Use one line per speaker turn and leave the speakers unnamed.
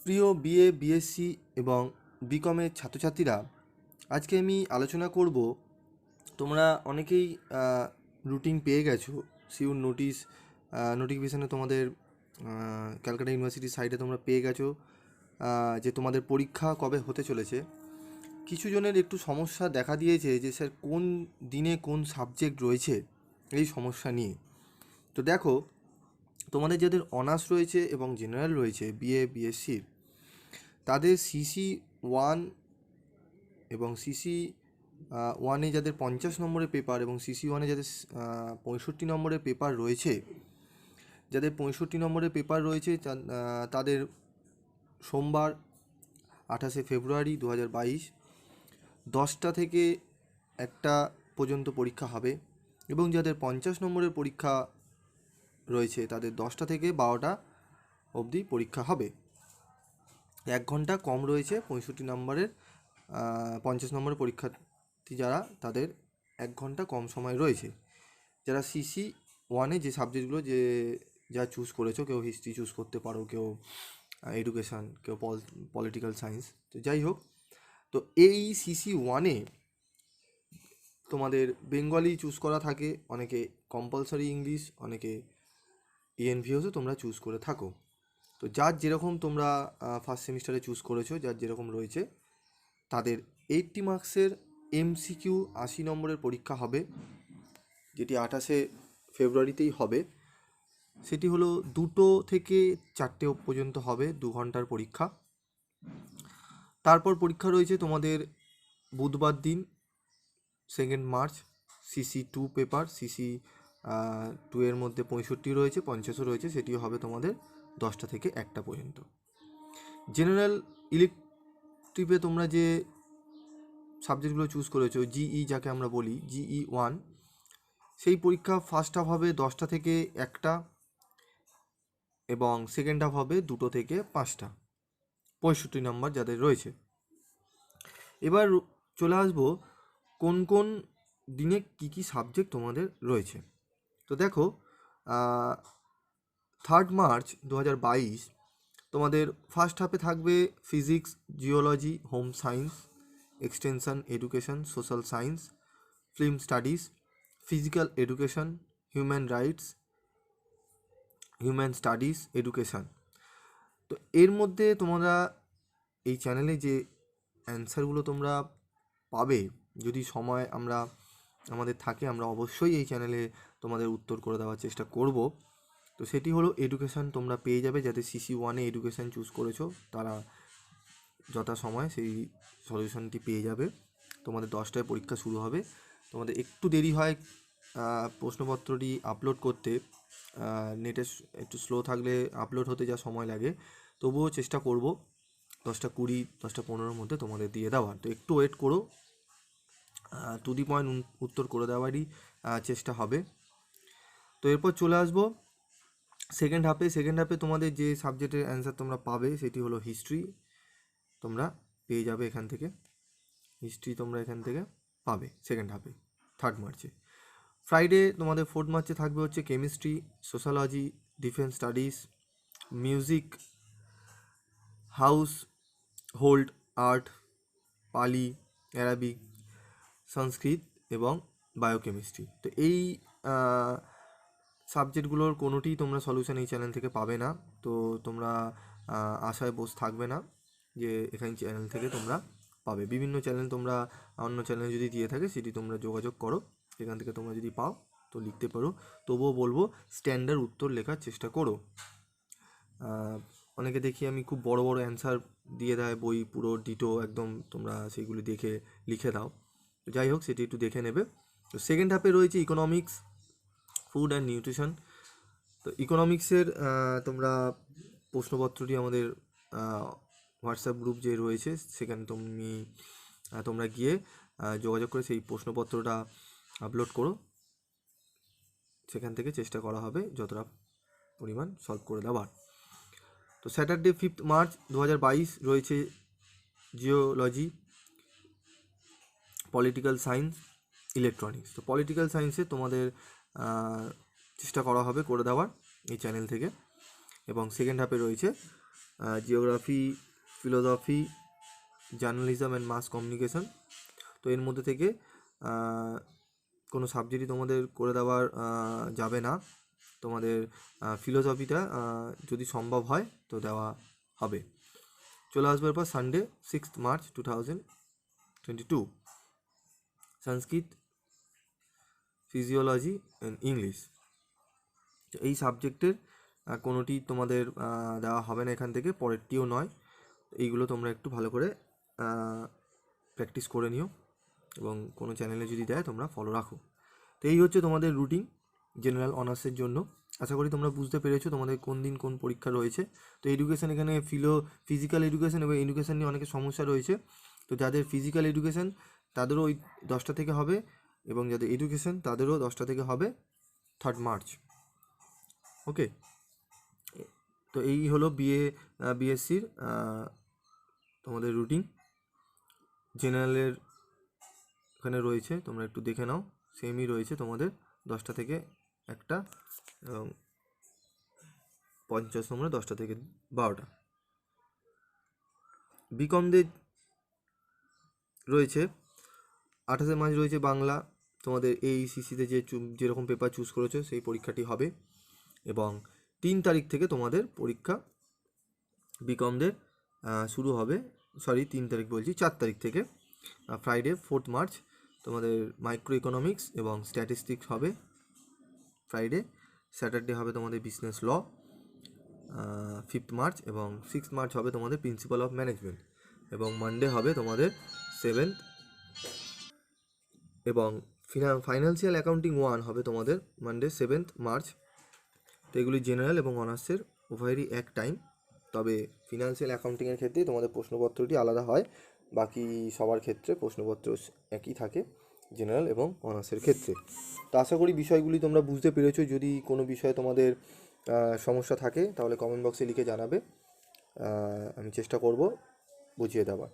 প্রিয় BA BSc এবং বিকমের ছাত্রছাত্রীরা, আজকে আমি আলোচনা করব। তোমরা অনেকেই রুটিন পেয়ে গেছো, সিউর নোটিফিকেশানে তোমাদের ক্যালকাটা ইউনিভার্সিটির সাইডে তোমরা পেয়ে গেছো যে তোমাদের পরীক্ষা কবে হতে চলেছে। কিছু জনের একটু সমস্যা দেখা দিয়েছে যে স্যার কোন দিনে কোন সাবজেক্ট রয়েছে, এই সমস্যা নিয়ে। তো দেখো, তোমাদের যাদের অনার্স রয়েছে এবং জেনারেল রয়েছে বিএ বিএসসির, তাদের সিসি ওয়ান এবং সিসি ওয়ানে যাদের 50 নম্বরের পেপার এবং সিসি ওয়ানে যাদের 65 নম্বরের পেপার রয়েছে, যাদের 65 নম্বরের পেপার রয়েছে তাদের সোমবার 28শে ফেব্রুয়ারি 2022 10টা থেকে 1টা পর্যন্ত পরীক্ষা হবে, এবং যাদের 50 নম্বরের পরীক্ষা রয়েছে তাদের 10টা থেকে 12টা অবধি পরীক্ষা হবে। 1 ঘন্টা কম রয়েছে 65 নম্বরের 50 নম্বরের পরীক্ষার্থী যারা, তাদের 1 ঘন্টা কম সময় রয়েছে। যারা সিসি ওয়ানে যে সাবজেক্টগুলো যা চুজ করেছো, কেউ হিস্ট্রি চুজ করতে পারো, কেউ এডুকেশান, কেউ পলিটিক্যাল সায়েন্স, তো যাই হোক। তো এই সিসি ওয়ানে তোমাদের বেঙ্গলি চুজ করা থাকে, অনেকে কম্পালসারি ইংলিশ, অনেকে ইএনভিওসও তোমরা চুজ করে থাকো। তো যার যেরকম তোমরা ফার্স্ট সেমিস্টারে চুজ করেছো, যার যেরকম রয়েছে, তাদের 80 মার্কসের এমসিকিউ 80 নম্বরের পরীক্ষা হবে, যেটি 28শে ফেব্রুয়ারিতেই হবে। সেটি হলো 2টো থেকে 4টে পর্যন্ত হবে, 2 ঘন্টার পরীক্ষা। তারপর পরীক্ষা রয়েছে তোমাদের বুধবার দিন 2 মার্চ, সিসি 2 পেপার, সিসি 2 এর মধ্যে 65 রয়েছে, 50ও রয়েছে, সেটিও হবে তোমাদের 10টা থেকে 1টা পর্যন্ত। জেনারেল ইলেকটিভে তোমরা যে সাবজেক্টগুলো চুজ করেছো, জিই যাকে আমরা বলি, জিই 1, সেই পরীক্ষা ফার্স্ট হাফ হবে 10টা থেকে 1টা এবং সেকেন্ড হাফ হবে 2টো থেকে 5টা, 65 নম্বর যাদের রয়েছে। এবার চলে আসবো কোন কোন দিনে কি কি সাবজেক্ট তোমাদের রয়েছে। তো দেখো, 3 মার্চ 2022 তোমাদের ফার্স্ট হাফে থাকবে physics, geology, home science, extension education, social science, film studies, physical education, human rights, human studies, education. তো এর মধ্যে তোমরা এই চ্যানেলে যে অ্যান্সারগুলো তোমরা পাবে, যদি সময় আমাদের থাকে, আমরা অবশ্যই এই চ্যানেলে তোমাদের উত্তর করে দেওয়ার চেষ্টা করব। তো সেটি হলো এডুকেশান তোমরা পেয়ে যাবে। যাদের সিসি ওয়ানে এডুকেশান চুজ করেছো, তারা যথাসময়ে সেই সলিউশনটি পেয়ে যাবে। তোমাদের 10টায় পরীক্ষা শুরু হবে। তোমাদের একটু দেরি হয় প্রশ্নপত্রটি আপলোড করতে, নেটে একটু স্লো থাকলে আপলোড হতে যা সময় লাগে, তবুও চেষ্টা করব 10টা 20, 10টা 15-র মধ্যে তোমাদের দিয়ে দেওয়ার। তো একটু ওয়েট করো, টু দি পয়েন্ট উত্তর করে দেওয়ারই চেষ্টা হবে। তো এরপর চলে আসবো সেকেন্ড হাফে তোমাদের যে সাবজেক্টের অ্যান্সার তোমরা পাবে সেটি হলো হিস্ট্রি। তোমরা পেয়ে যাবে এখান থেকে, হিস্ট্রি তোমরা এখান থেকে পাবে সেকেন্ড হাফে 3 মার্চে। ফ্রাইডে তোমাদের 4 মার্চে থাকবে হচ্ছে chemistry, sociology, defence studies, music, house hold art, পালি, অ্যারাবিক, সংস্কৃত এবং বায়োকেমিস্ট্রি। তো এই সাবজেক্টগুলোর কোনোটিই তোমরা সলিউশন এই চ্যানেল থেকে পাবে না। তো তোমরা আশায় বসে থাকবে না যে এখানে চ্যানেল থেকে তোমরা পাবে। বিভিন্ন চ্যানেল তোমরা অন্য চ্যানেলে যদি দিয়ে থাকে, সেটি তোমরা যোগাযোগ করো, সেখান থেকে তোমরা যদি পাও তো লিখতে পারো। তবুও বলবো স্ট্যান্ডার্ড উত্তর লেখার চেষ্টা করো। অনেকে দেখি আমি খুব বড় বড় অ্যান্সার দিয়ে দেয়, বই পুরো ডিটো একদম, তোমরা সেইগুলি দেখে লিখে দাও। তো যাই হোক, সেটি একটু দেখে নেবে। তো সেকেন্ড হাফে রয়েছে ইকোনমিক্স, ফুড অ্যান্ড নিউট্রিশন। তো ইকোনমিক্সের তোমরা প্রশ্নপত্রটি আমাদের হোয়াটসঅ্যাপ গ্রুপ যে রয়েছে, সেখানে তোমরা গিয়ে যোগাযোগ করে সেই প্রশ্নপত্রটা আপলোড করো। সেখান থেকে চেষ্টা করা হবে যতটা পরিমাণ সলভ করে দেওয়ার। তো স্যাটারডে 5 মার্চ 2022 রয়েছে জিওলজি, পলিটিক্যাল সায়েন্স, ইলেকট্রনিক্স। তো পলিটিক্যাল সায়েন্সে তোমাদের চেষ্টা করা হবে করে দেওয়ার এই চ্যানেল থেকে। এবং সেকেন্ড হাফে রয়েছে geography, philosophy, journalism and mass communication. তো এর মধ্যে থেকে কোনো সাবজেক্টই তোমাদের করে দেওয়ার যাবে না। তোমাদের ফিলোসফিটা যদি সম্ভব হয় তো দেওয়া হবে। চলে আসবে এরপর Sunday 6 March 2022, Sanskrit, physiology and English. তো এই সাবজেক্টের কোনোটি তোমাদের দেওয়া হবে না এখান থেকে, পরেরটিও নয়। এইগুলো তোমরা একটু ভালো করে প্র্যাকটিস করে নিও এবং কোনো চ্যানেলে যদি দেয় তোমরা ফলো রাখো। তো এই হচ্ছে তোমাদের রুটিন জেনারেল অনার্সের জন্য। আশা করি তোমরা বুঝতে পেরেছো তোমাদের কোন দিন কোন পরীক্ষা রয়েছে। তো এডুকেশন এখানে ফিজিক্যাল এডুকেশন এবং এডুকেশন নিয়ে অনেকের সমস্যা রয়েছে। তো যাদের ফিজিক্যাল এডুকেশন তাদেরও ওই 10টা থেকে হবে, এবং যাদের এডুকেশন তাদেরও 10টা থেকে হবে 3 মার্চ। ওকে, তো এই হলো বিএসসির তোমাদের রুটিন। জেনারেলের এখানে রয়েছে, তোমরা একটু দেখে নাও, সেমই রয়েছে তোমাদের 10টা থেকে 1টা, এবং 50 নম্বরে 10টা থেকে 12টা। বিকমদের রয়েছে 28 মার্চ রয়েছে বাংলা। তোমাদের এইসিসিতে যেরকম পেপার চুজ করেছো সেই পরীক্ষাটি হবে, এবং 3 তারিখ থেকে তোমাদের পরীক্ষা বিকমদের শুরু হবে। 3 তারিখ বলছি, 4 তারিখ থেকে ফ্রাইডে 4 মার্চ তোমাদের মাইক্রো ইকোনমিক্স এবং স্ট্যাটিস্টিক্স হবে ফ্রাইডে। স্যাটারডে হবে তোমাদের বিজনেস ল 5 মার্চ, এবং 6 মার্চ হবে তোমাদের প্রিন্সিপাল অফ ম্যানেজমেন্ট, এবং মানডে হবে তোমাদের 7th, এবং ফাইন্যান্সিয়াল অ্যাকাউন্টিং 1 হবে তোমাদের মানডে 7th মার্চ। তো এগুলি জেনারেল এবং অনার্সের উভয়েরই এক টাইম, তবে ফিনান্সিয়াল অ্যাকাউন্টিংয়ের ক্ষেত্রে তোমাদের প্রশ্নপত্রটি আলাদা হয়, বাকি সবার ক্ষেত্রে প্রশ্নপত্র একই থাকে জেনারেল এবং অনার্সের ক্ষেত্রে। তো আশা করি বিষয়গুলি তোমরা বুঝতে পেরেছো। যদি কোনো বিষয়ে তোমাদের সমস্যা থাকে তাহলে কমেন্ট বক্সে লিখে জানাবে, আমি চেষ্টা করব বুঝিয়ে দেওয়ার।